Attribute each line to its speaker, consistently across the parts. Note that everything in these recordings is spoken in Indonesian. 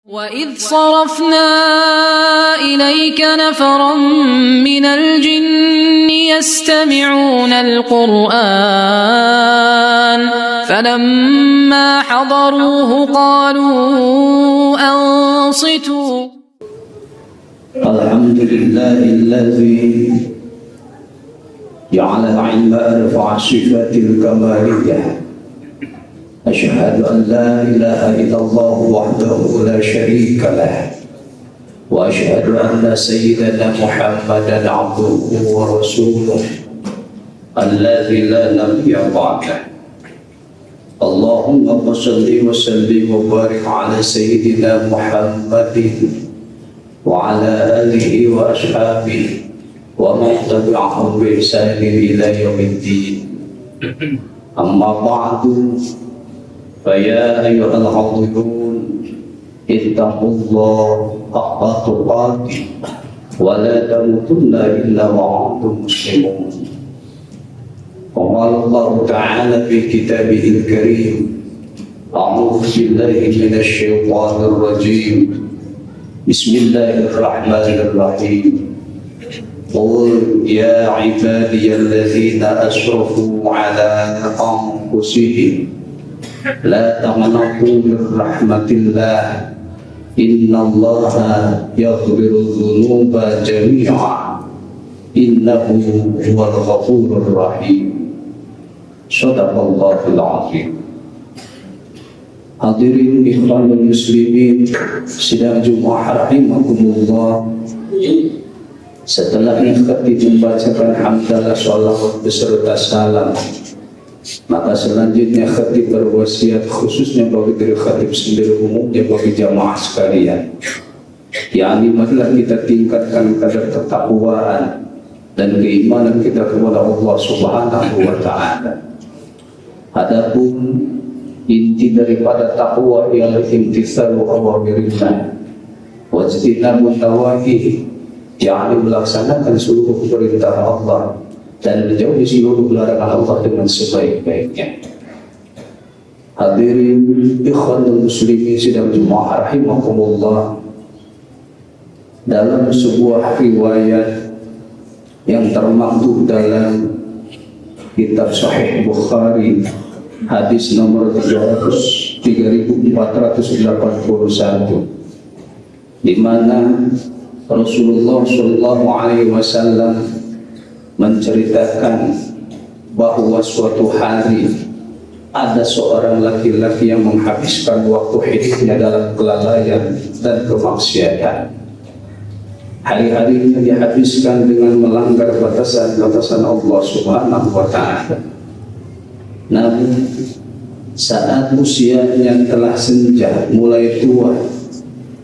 Speaker 1: وَإِذْ صَرَفْنَا إِلَيْكَ نَفَرًا مِنَ الْجِنِّ يَسْتَمِعُونَ الْقُرْآنَ فَلَمَّا حَضَرُوهُ قَالُوا أَنصِتُوا.
Speaker 2: الحمد لله الذي جعل العلم أرفع صفات الكمالية. أشهد أن لا إله إلا الله وحده لا شريك له، وأشهد أن سيدنا محمدا عبده ورسوله الذي لا نبي بعده. اللهم صل وسلم وبارك على سيدنا محمد وعلى آله وأصحابه ومن تبعهم بإحسان إلى يوم الدين. أما بعد، فيا أيها الحاضرون اتقوا الله حق تقاته ولا تموتن إلا وأنتم مسلمون. وقال الله تعالى في كتابه الكريم: أعوذ بالله من الشيطان الرجيم، بسم الله الرحمن الرحيم. قل يا عبادي الذين أسرفوا على أنفسهم لا تقنطوا من رحمة الله إن الله يغفر الذنوب جميعا إنه هو الغفور الرحيم. صدق الله العظيم. Hadirin ikhwanul muslimin sidang Jumat rahimakumullah. Setelah khatib membacakan hamdalah sholawat beserta salam, maka selanjutnya khatib berwasiat khususnya bagi diri khatib sendiri, umumnya bagi jamaah sekalian, yakni marilah kita tingkatkan kadar ketakwaan dan keimanan kita kepada Allah Subhanahu wa Ta'ala. Adapun inti daripada takwa ialah imtitsalu awamirillah wa ijtinabun nawahi, yakni melaksanakan seluruh perintah Allah dan menjauhi seluruh larangan Allah dengan sebaik-baiknya. Hadirin ikhwanul muslimin sidang Jumat rahimakumullah, dalam sebuah riwayat yang termaktub dalam kitab Sahih Bukhari hadis nomor 3481, di mana Rasulullah Shallallahu Alaihi Wasallam menceritakan bahwa suatu hari ada seorang laki-laki yang menghabiskan waktu hidupnya dalam kelalaian dan kemaksiatan. Hari-harinya dihabiskan dengan melanggar batasan-batasan Allah Subhanahu wa Ta'ala. Namun saat usianya telah senja, mulai tua,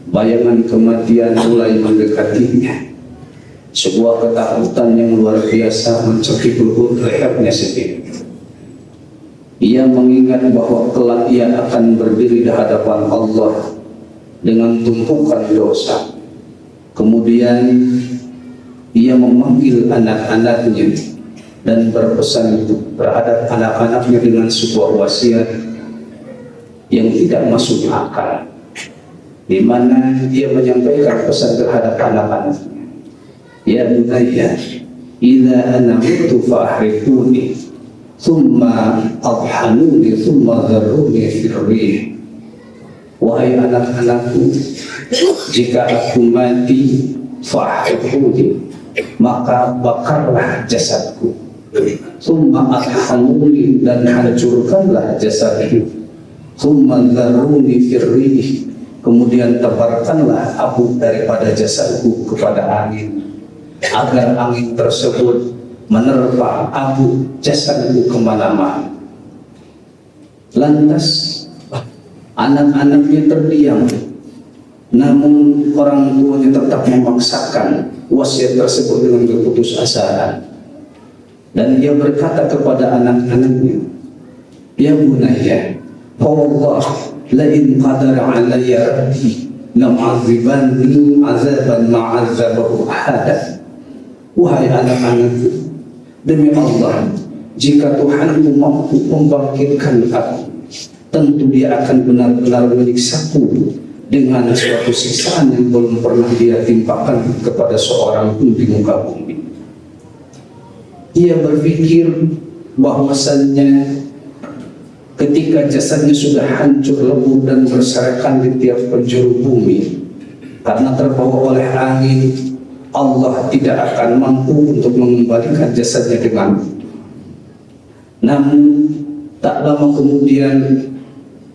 Speaker 2: bayangan kematian mulai mendekatinya. Sebuah ketakutan yang luar biasa mencekik lutut lehernya sendiri. Ia mengingat bahwa kelak ia akan berdiri di hadapan Allah dengan tumpukan dosa. Kemudian ia memanggil anak-anaknya dan berpesan terhadap anak-anaknya dengan sebuah wasiat yang tidak masuk akal, di mana ia menyampaikan pesan terhadap anak-anaknya. Ya bunayya, idza ana mutu fa'rifuni, thumma adhanuni, thumma dharruni firrih. Wahai anak-anakku, jika aku mati, fa'rifuni, maka bakarlah jasadku. Thumma adhanuni, dan hancurkanlah jasadku. Thumma dharruni firrih, kemudian tebarkanlah abu daripada jasadku kepada angin, agar angin tersebut menerpa abu jasadku kemana-mana. Lantas anak-anaknya terdiam, namun orang tuanya tetap memaksakan wasiat tersebut dengan keputusasaan. Dan ia berkata kepada anak-anaknya, ya bunayya, Allah la in qadara alayya rabbi lam'azibanni azaban ma'azabahu ahada. Wahai anak-anakku, demi Allah, jika Tuhanku mampu membangkitkan aku, tentu dia akan benar-benar menyiksaku dengan suatu siksaan yang belum pernah dia timpakan kepada seorang pun di muka bumi. Ia berpikir bahwasannya ketika jasadnya sudah hancur lebur dan berserakan di tiap penjuru bumi karena terbawa oleh angin, Allah tidak akan mampu untuk mengembalikan jasadnya dengan. Namun tak lama kemudian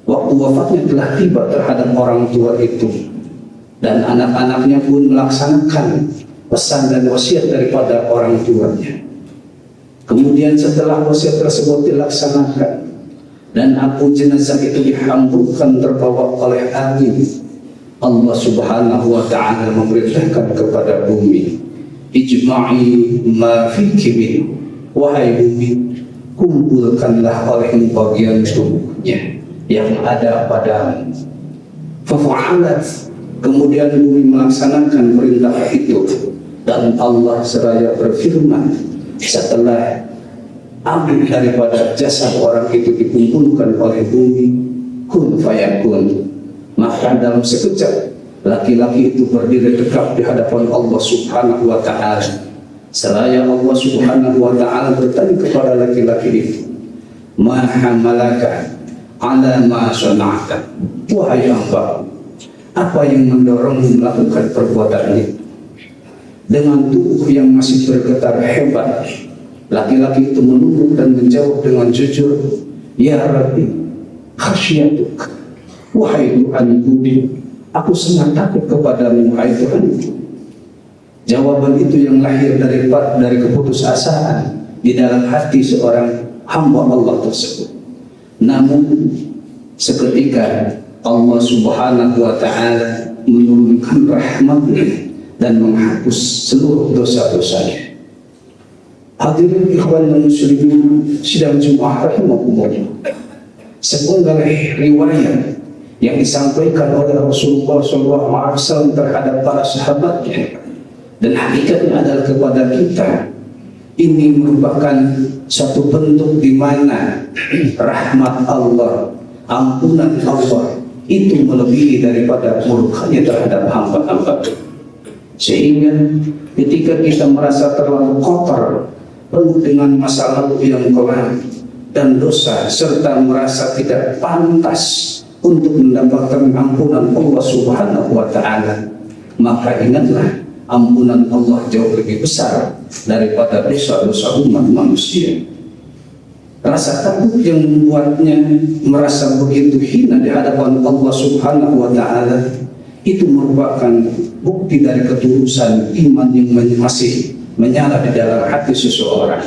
Speaker 2: waktu wafatnya telah tiba terhadap orang tua itu, dan anak-anaknya pun melaksanakan pesan dan wasiat daripada orang tuanya. Kemudian setelah wasiat tersebut dilaksanakan dan abu jenazah itu dihamburkan terbawa oleh angin, Allah Subhanahu wa ta'ala memerintahkan kepada bumi, ijma'i ma fiki min, wahai bumi, kumpulkanlah olehmu bagian tubuhnya yang ada padamu. Fafa'alat, kemudian bumi melaksanakan perintah itu, dan Allah seraya berfirman setelah abu daripada jasad orang itu dikumpulkan oleh bumi, kun fayakun, maka dalam sekejap laki-laki itu berdiri tegak di hadapan Allah Subhanahu wa ta'ala. Seraya Allah Subhanahu wa ta'ala bertanya kepada laki-laki itu, ma hamalaka ala ma sana'ta, wahai hamba, apa yang mendorongmu melakukan perbuatan ini? Dengan tubuh yang masih bergetar hebat, laki-laki itu menunduk dan menjawab dengan jujur, ya Rabbi, khasyatuk, wahai Tuhanku, aku sangat takut kepadamu, wahai Tuhanku. Jawaban itu yang lahir dari keputusasaan di dalam hati seorang hamba Allah tersebut. Namun seketika Allah Subhanahu wa ta'ala menurunkan rahmatnya dan menghapus seluruh dosa-dosanya. Hadirin ikhwan dan muslimin sidang Jumat rahimakumullah, sepenggal riwayat yang disampaikan oleh Rasulullah SAW terhadap para sahabatnya, dan hakikatnya adalah kepada kita, ini merupakan satu bentuk di mana rahmat Allah, ampunan Allah itu melebihi daripada murkanya terhadap hamba-hamba. Sehingga ketika kita merasa terlalu kotor, penuh dengan masa lalu yang kelam dan dosa, serta merasa tidak pantas untuk mendapatkan ampunan Allah Subhanahu wa ta'ala, maka ingatlah, ampunan Allah jauh lebih besar daripada dosa-dosa umat manusia. Rasa takut yang membuatnya merasa begitu hina di hadapan Allah Subhanahu wa ta'ala itu merupakan bukti dari ketulusan iman yang masih menyala di dalam hati seseorang.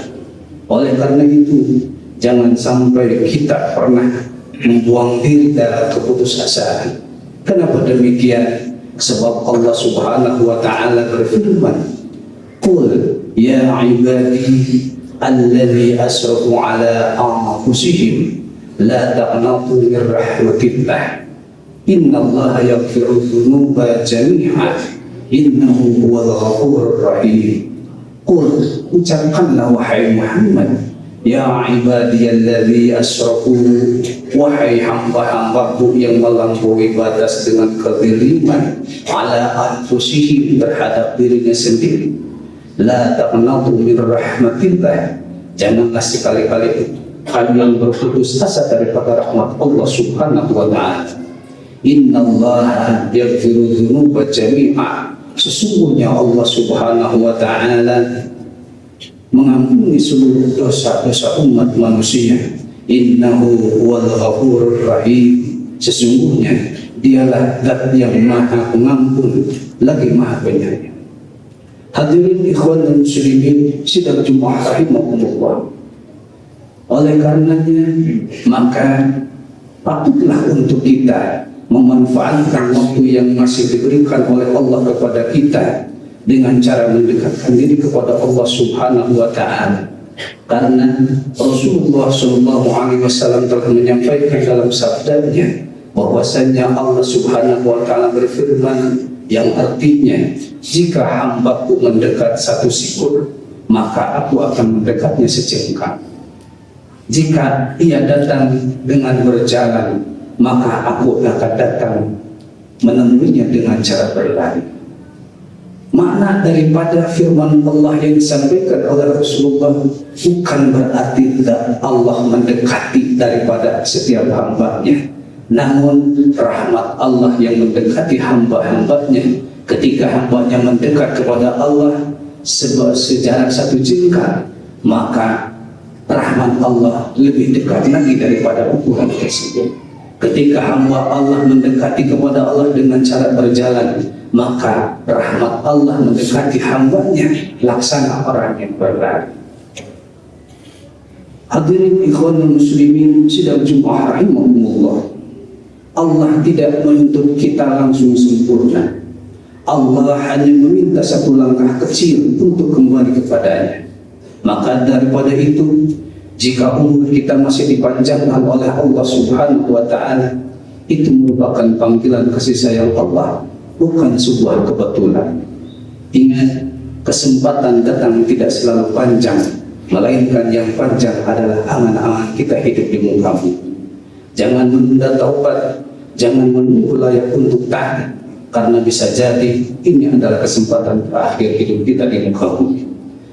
Speaker 2: Oleh karena itu, jangan sampai kita pernah membuang diri dalam keputusasaan. Kenapa demikian? Sebab Allah Subhanahu wa ta'ala berfirman, qul ya ibadi alladhi asrafu ala anfusihim la taqnatu min rahmatillah innallaha yaghfiru dzunuba jami'a innahu huwal ghafurur rahim. Qul, ucapkanlah wahai Muhammad, ya ibadiyalladzi asrafu, wahai hamba-hambaku yang melampaui batas dengan kezaliman, ala anfusihim, terhadap dirinya sendiri, la taqnatu min rahmatillah, janganlah sekali-kali kalian berputus asa daripada rahmat Allah Subhanahu wa ta'ala. Innallaha yaghfiru dzunuba jami'a, sesungguhnya Allah Subhanahu wa ta'ala mengampuni seluruh dosa-dosa umat manusia. Innahu huwal ghafurur rahim, sesungguhnya dialah zat yang maha pengampun lagi maha penyayang. Hadirin ikhwan dan muslimin sidang Jumat rahimakumullah, oleh karenanya maka patutlah untuk kita memanfaatkan waktu yang masih diberikan oleh Allah kepada kita dengan cara mendekatkan diri kepada Allah Subhanahu wa ta'ala. Karena Rasulullah SAW telah menyampaikan dalam sabdanya bahwasanya Allah Subhanahu wa ta'ala berfirman yang artinya, jika hambaku mendekat satu sikur, maka aku akan mendekatnya sejengkal. Jika ia datang dengan berjalan, maka aku akan datang menemuinya dengan cara berlari. Makna daripada firman Allah yang disampaikan oleh Rasulullah bukan berarti Allah mendekati daripada setiap hambanya, namun rahmat Allah yang mendekati hamba-hambanya. Ketika hambanya mendekat kepada Allah sejarak 1 jengkal, maka rahmat Allah lebih dekat lagi daripada ukuran tersebut. Ketika hamba Allah mendekati kepada Allah dengan cara berjalan, maka rahmat Allah mendekati hambanya laksana orang yang berlari. Hadirin ikhwan muslimin sidang Jumat rahimahumullah, Allah tidak menuntut kita langsung sempurna. Allah hanya meminta 1 langkah kecil untuk kembali kepadanya. Maka daripada itu, jika umur kita masih dipanjangkan oleh Allah Subhanahu wa Ta'ala, itu merupakan panggilan kasih sayang Allah, bukan sebuah kebetulan. Ingat, kesempatan datang tidak selalu panjang, melainkan yang panjang adalah angan-angan kita hidup di muka bumi. Jangan menunda taubat, jangan menunggu layak untuk taat, karena bisa jadi ini adalah kesempatan terakhir hidup kita di muka bumi.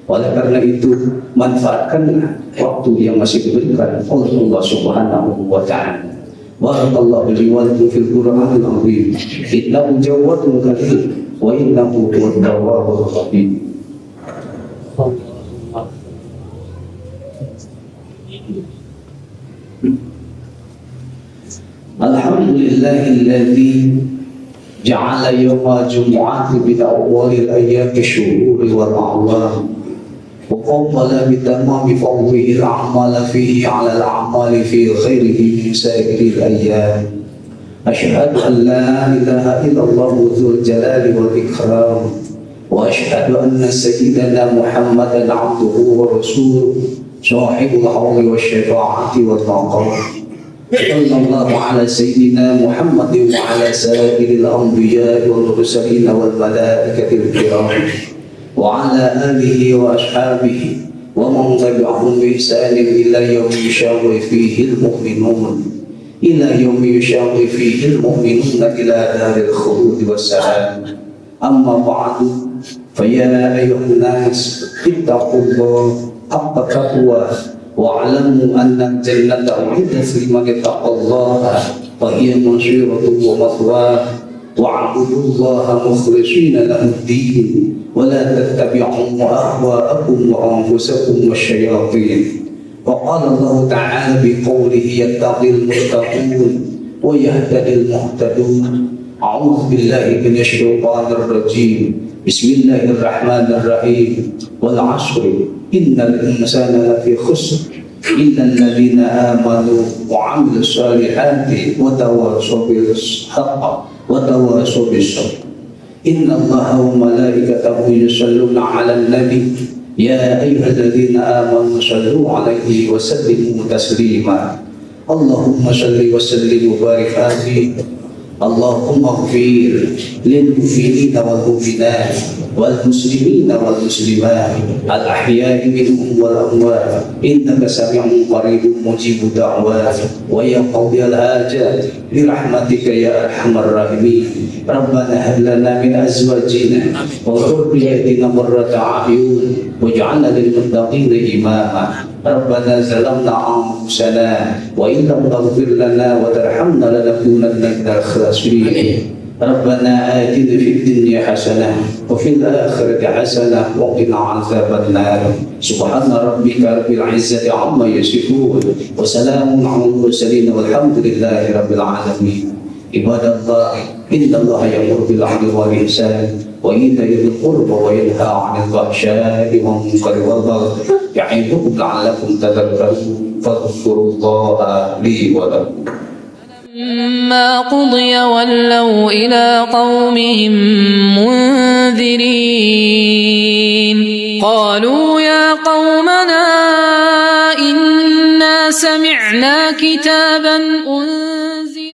Speaker 2: Oleh karena itu, manfaatkanlah waktu yang masih diberikan oleh Allah Subhanahu wa Ta'ala. Barakallahu li wa lakum fil Qur'anil azim. Innahu jawadun karim wa innahu huwat tawwabur rahim. Alhamdulillahilladzi ja'ala yawma jumu'ati min awwalil ayyami syuhuri wal a'lam. وفضل بتمام فضله الأعمال فيه على الأعمال في غيره من سائر الأيام. أشهد أن لا إله إلا الله ذو الجلال والإكرام، وأشهد أن سيدنا محمدا عبده ورسوله صاحب الحوض والشفاعة والمقام. صلى الله على سيدنا محمد وعلى سائر الأنبياء والمرسلين والملائكة الكرام، وعلى آله وأصحابه ومن تبعهم بإحسان إلى يوم يشاور فيه المؤمنون إلى دار الخلود والسلام. أما بعد، فيا أيها الناس اتقوا الله حق تقواه، واعلموا أن الجنة أعدت لمن اتقى الله، فهي مصيرته ومثواه. واعبدوا الله مخلصين له الدين، ولا تتبعوا أهواءكم وأنفسكم والشياطين. وقال الله تعالى بقوله يتقي المتقون ويهتدي المهتدون. أعوذ بالله من الشيطان الرجيم. بسم الله الرحمن الرحيم. والعصر إن الإنسان لفي خسر إلا الذين آمنوا وعملوا الصالحات وتواصوا بالحق وتواصوا بالصبر. إن الله وملائكته يصلون على النبي يا أيها الذين آمنوا صلوا عليه وسلموا تسليما. اللهم صل وسلم وبارك عليه. اللهم اغفر للمؤمنين والمؤمنات والمسلمين والمسلمات الأحياء منهم والأموات، إنك سميع قريب مجيب الدعوات ويا قضي الحاجات برحمتك يا أرحم الراحمين. ربنا هب لنا من أزواجنا وذرياتنا قرة أعين واجعلنا للمتقين إماما. ربنا ظلمنا أنفسنا وإن لم تغفر لنا وترحمنا لنكونن من الخاسرين. ربنا آتنا في الدنيا حسنة وفي الآخرة حسنة وقنا عذاب النار. سبحان ربك رب العزة عما يصفون وسلام على المرسلين والحمد لله رب العالمين. عباد الله، إن الله يأمر بالعدل والإحسان وإيتاء ذي القربى وينهى عن الفحشاء والمنكر والبغي يعظكم لعلكم تذكرون. فاذكروا الله لي ولكم.
Speaker 1: فلما قضي ولوا إلى قومهم منذرين قالوا يا قومنا إنا سمعنا كتابا